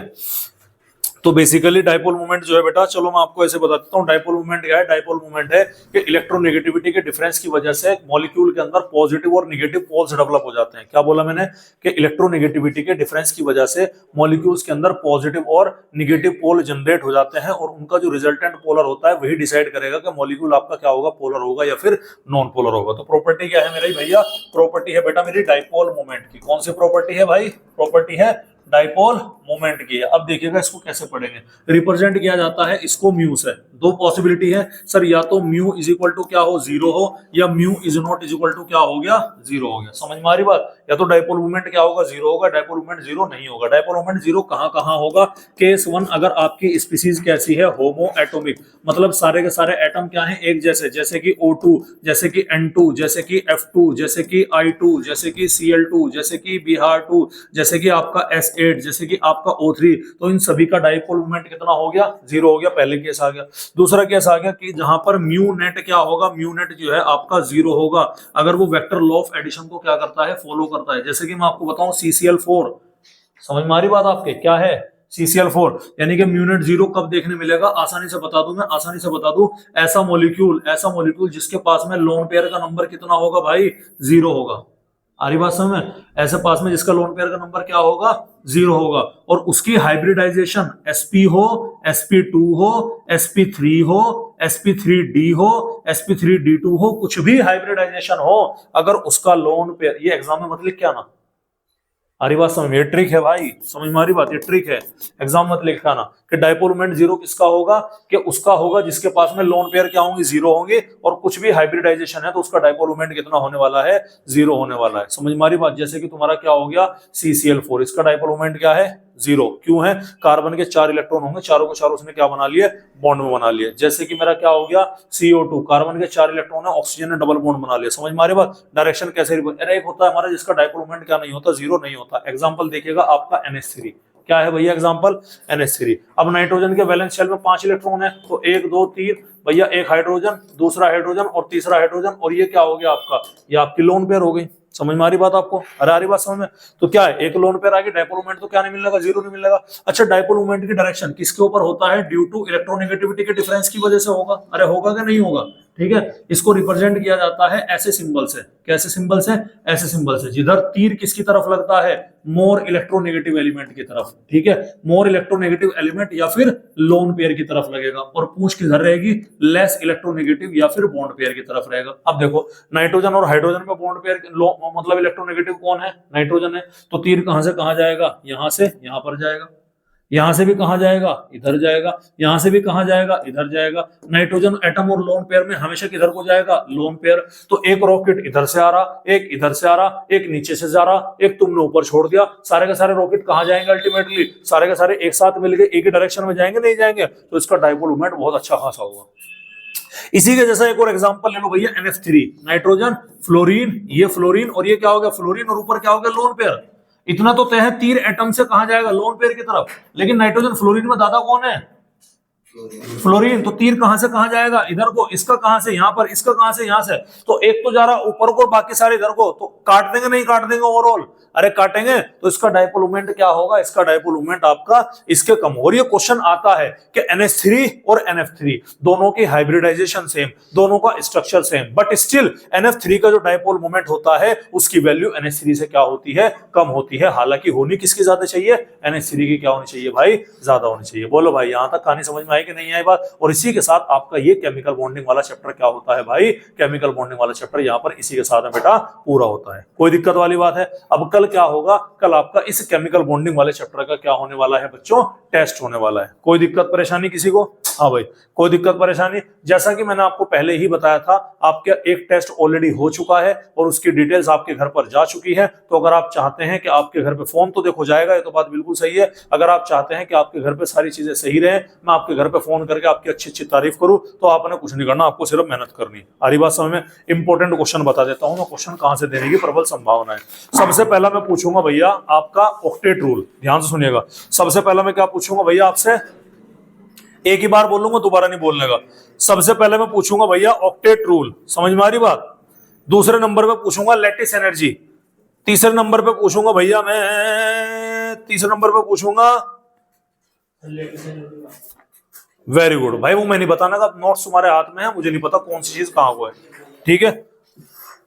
तो बेसिकली डाइपोल मूवमेंट जो है बेटा, चलो मैं आपको ऐसे बता देता हूँ। डाइपोल मूवमेंट क्या है, डाइपोल मूवमेंट है कि इलेक्ट्रोनेगेटिविटी के डिफरेंस की वजह से मॉलिक्यूल के अंदर पॉजिटिव और नेगेटिव पोल्स डेवलप हो जाते हैं। क्या बोला मैंने, कि इलेक्ट्रोनेगेटिविटी के डिफरेंस की वजह से मॉलिक्यूल्स के अंदर पॉजिटिव और नेगेटिव पोल जनरेट हो जाते हैं, और उनका जो रिजल्टेंट पोलर होता है वही डिसाइड करेगा कि मॉलिक्यूल आपका क्या होगा, पोलर होगा या फिर नॉन पोलर होगा। तो प्रॉपर्टी क्या है मेरी भैया, प्रॉपर्टी है बेटा मेरी डाइपोल मूवमेंट की। कौन सी प्रॉपर्टी है भाई, प्रॉपर्टी है डाइपोल मोमेंट की है। अब देखिएगा इसको कैसे पढ़ेंगे, रिप्रेजेंट किया जाता है इसको म्यू से। 2 पॉसिबिलिटी है सर, या तो म्यू इज इक्वल टू क्या हो, 0 हो, या mu is not is equal to क्या हो गया, 0 हो गया। समझ में आ रही बात। या तो डाइपोल मोमेंट क्या होगा, 0 होगा, डाइपोल मोमेंट 0 नहीं होगा। डाइपोल मोमेंट 0 कहां होगा, केस 1 अगर आपकी स्पीसीज कैसी है, होमो एटॉमिक, मतलब सारे के सारे एटम क्या है, एक जैसे, जैसे कि O2, जैसे कि N2, जैसे कि F2, जैसे कि I2, जैसे कि Cl2, जैसे कि Br2, जैसे कि आपका S8, जैसे कि आपका O3। तो इन सभी का डाइपोल मोमेंट कितना हो गया, 0 हो गया। पहले केस आ गया। दूसरा केस आ गया कि जहां पर म्यू नेट क्या होगा, म्यू नेट जो है आपका 0 होगा अगर वो वेक्टर लॉ ऑफ एडिशन को क्या करता है, फॉलो करता है। जैसे कि मैं आपको बताऊं CCl4, समझ में आ रही बात आपके, क्या है CCl4, यानी कि म्यू नेट 0 कब देखने मिलेगा, आसानी से बता दूं मैं, आसानी से बता दूं। ऐसा मॉलिक्यूल जिसके पास में लोन पेयर का नंबर कितना होगा भाई, 0 होगा। आ रही बात समझ में, ऐसे पास में जिसका लोन पेयर का नंबर क्या होगा, 0 होगा, और उसकी हाइब्रिडाइजेशन sp हो, sp2 हो, sp3 हो, sp3d हो, sp3d2 हो, कुछ भी हाइब्रिडाइजेशन हो, अगर उसका लोन पेयर, ये एग्जाम में मत लिख के आना। आ रही बात समझ में, ये ट्रिक है भाई, समझ में आ रही बात, ये ट्रिक है, एग्जाम मत लिख के आना। कि डाइपोल मोमेंट 0 किसका होगा, कि उसका होगा जिसके पास में लोन पेयर क्या होंगे, 0 होंगे, और कुछ भी हाइब्रिडाइजेशन है तो उसका डाइपोल मोमेंट कितना होने वाला है, 0 होने वाला है। समझ में आ रही बात। जैसे कि तुम्हारा क्या हो गया CCl4, इसका डाइपोल मोमेंट क्या है, 0। क्यों है, कार्बन के 4 इलेक्ट्रॉन होंगे, चारों को चारों उसने क्या बना लिए, बॉन्ड में बना लिए। जैसे कि मेरा क्या हो गया CO2, कार्बन के 4 इलेक्ट्रॉन है, ऑक्सीजन ने डबल बॉन्ड बना लिया। समझ में आ रही बात। डायरेक्शन कैसे, एक होता है हमारा जिसका डाइपोल मोमेंट क्या नहीं होता, 0 नहीं होता। एग्जांपल देखिएगा आपका NH3, क्या है भैया एग्जांपल, NH3। अब नाइट्रोजन के वैलेंस शेल में 5 इलेक्ट्रॉन है, तो 1 2 3 भैया, एक हाइड्रोजन, दूसरा हाइड्रोजन और तीसरा हाइड्रोजन, और ये क्या हो गया आपका, ये आपकी लोन पेयर हो गई। समझ में आ रही बात आपको, अरे आ रही बात समझ में। तो क्या है, एक लोन पेयर आ गई, डाइपोल मोमेंट तो क्या नहीं मिलेगा, 0 नहीं मिलेगा। अच्छा, डाइपोल मोमेंट की डायरेक्शन किसके ऊपर होता है, ड्यू टू इलेक्ट्रोनेगेटिविटी के डिफरेंस की वजह से होगा। अरे होगा कि नहीं होगा, ठीक है। इसको रिप्रेजेंट किया जाता है ऐसे सिंबल से, कैसे सिंबल से, ऐसे सिंबल से। जिधर तीर किसकी तरफ लगता है, मोर इलेक्ट्रोनेगेटिव एलिमेंट की तरफ, ठीक है, मोर इलेक्ट्रोनेगेटिव एलिमेंट या फिर लोन पेयर की तरफ लगेगा, और पूंछ किधर रहेगी, लेस इलेक्ट्रोनेगेटिव या फिर बॉन्ड पेयर की तरफ रहेगा। अब देखो नाइट्रोजन और हाइड्रोजन में बॉन्ड पेयर मतलब इलेक्ट्रोनेगेटिव कौन है, नाइट्रोजन है, तो तीर कहां से कहां जाएगा, यहां से यहां पर जाएगा, यहां से भी कहां जाएगा, इधर जाएगा, यहां से भी कहां जाएगा, इधर जाएगा। नाइट्रोजन एटम और लोन पेयर में हमेशा किधर को जाएगा, लोन पेयर। तो एक रॉकेट इधर से आ रहा, एक इधर से आ रहा, एक नीचे से जा रहा, एक तुमने ऊपर छोड़ दिया, सारे के सारे रॉकेट कहां जाएंगे अल्टीमेटली, सारे के सारे एक साथ मिलकर एक ही डायरेक्शन में जाएंगे, नहीं जाएंगे, तो इसका डाइपोल मोमेंट बहुत अच्छा खासा होगा। इसी के जैसा एक और एग्जांपल ले लो भैया, NH3, नाइट्रोजन फ्लोरीन, ये फ्लोरीन और ये क्या हो गया, फ्लोरीन, और ऊपर क्या हो गया, लोन पेयर। इतना तो तय है तीर एटम से कहां जाएगा, लोन पेयर की तरफ, लेकिन नाइट्रोजन फ्लोरीन में दादा कौन है, फ्लोरीन, तो तीर कहां से कहां जाएगा, इधर को, इसका कहां से यहां पर, इसका कहां से यहां से, तो एक तो जा रहा ऊपर को, बाकी सारे इधर को, तो काट देंगे नहीं काट देंगे ओवरऑल, अरे काटेंगे, तो इसका डाइपोल मोमेंट क्या होगा, इसका डाइपोल मोमेंट आपका इसके कम। और ये क्वेश्चन आता है कि NH3 और NF3 दोनों की हाइब्रिडाइजेशन सेम, दोनों का structure same, but still NF3 का जो डाइपोल मोमेंट होता है उसकी वैल्यू NH3 से क्या होती है, कम होती है। हालांकि होनी किसकी ज्यादा चाहिए, NH3 की क्या होनी चाहिए भाई, ज्यादा होनी चाहिए। बोलो भाई यहां तक कहानी समझ में आई कि नहीं आई बात। और इसी के साथ आपका ये केमिकल बॉन्डिंग वाला चैप्टर क्या होता है भाई, केमिकल बॉन्डिंग वाला चैप्टर यहाँ पर इसी के साथ में बेटा पूरा होता है। कोई दिक्कत वाली बात है। अब कल क्या होगा, कल आपका इस केमिकल बॉन्डिंग वाले चैप्टर का क्या होने वाला है बच्चों, टेस्ट होने वाला है। कोई दिक्कत परेशानी किसी को, हाँ भाई कोई दिक्कत परेशानी। जैसा कि मैंने आपको पहले ही बताया था, आपका एक टेस्ट ऑलरेडी हो चुका है और उसकी डिटेल्स आपके घर पर जा चुकी है। तो अगर आप चाहते हैं कि आपके घर पे फोन तो देखो जाएगा, ये तो बात बिल्कुल सही है। अगर आप चाहते हैं कि आपके घर पे सारी चीजें सही रहे, मैं आपके घर पे फोन करके आपकी अच्छी अच्छी तारीफ करूं, तो आपने कुछ नहीं करना, आपको सिर्फ मेहनत करनी है। आ रही बात समझ में। इंपॉर्टेंट क्वेश्चन बता देता हूं मैं, क्वेश्चन कहां से देने की प्रबल संभावना है। सबसे पहला मैं पूछूंगा भैया आपका ऑक्टेट रूल, ध्यान से सुनिएगा। सबसे पहला मैं क्या पूछूंगा भैया आपसे, एक ही बार बोलूंगा, दोबारा नहीं बोलने का। सबसे पहले मैं पूछूंगा भैया ऑक्टेट रूल, समझ में आ रही बात। दूसरे नंबर पे पूछूंगा लैटिस एनर्जी। तीसरे नंबर पे पूछूंगा भैया मैं, तीसरे नंबर पे पूछूंगा, वेरी गुड भाई, वो मैं नहीं बताना का, नोट्स तुम्हारे हाथ में है, मुझे नहीं पता कौन सी चीज कहां को है, ठीक है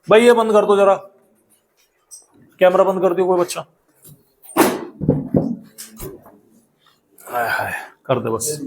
भाई। ये बंद कर दो जरा, कैमरा बंद कर दियो कोई बच्चा, हाय हाय कर दे बस।